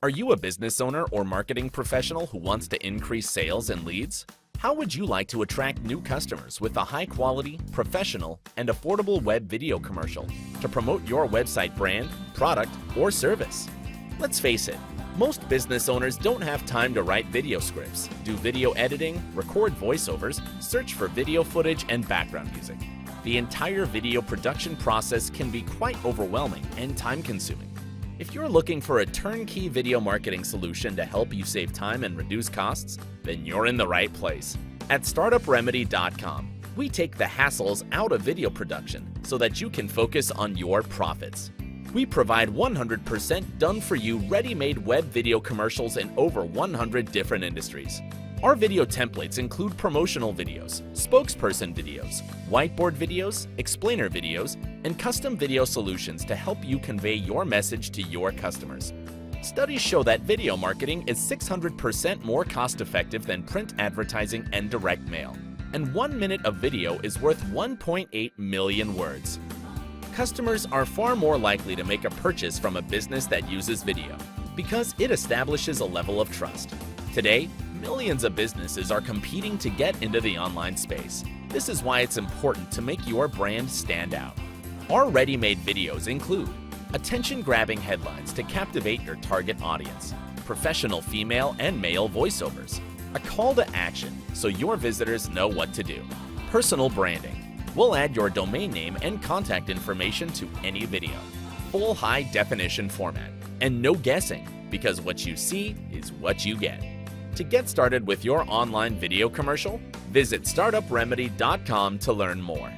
Are you a business owner or marketing professional who wants to increase sales and leads? How would you like to attract new customers with a high-quality, professional, and affordable web video commercial to promote your website brand, product, or service? Let's face it, most business owners don't have time to write video scripts, do video editing, record voiceovers, search for video footage, and background music. The entire video production process can be quite overwhelming and time-consuming. If you're looking for a turnkey video marketing solution to help you save time and reduce costs, then you're in the right place. At StartupRemedy.com, we take the hassles out of video production so that you can focus on your profits. We provide 100% done-for-you ready-made web video commercials in over 100 different industries. Our video templates include promotional videos, spokesperson videos, whiteboard videos, explainer videos, and custom video solutions to help you convey your message to your customers. Studies show that video marketing is 600% more cost-effective than print advertising and direct mail, and 1 minute of video is worth 1.8 million words. Customers are far more likely to make a purchase from a business that uses video because it establishes a level of trust. Today, millions of businesses are competing to get into the online space. This is why it's important to make your brand stand out. Our ready-made videos include attention-grabbing headlines to captivate your target audience, professional female and male voiceovers, a call to action so your visitors know what to do, personal branding. We'll add your domain name and contact information to any video, full high-definition format, and no guessing, because what you see is what you get. To get started with your online video commercial, visit StartupRemedy.com to learn more.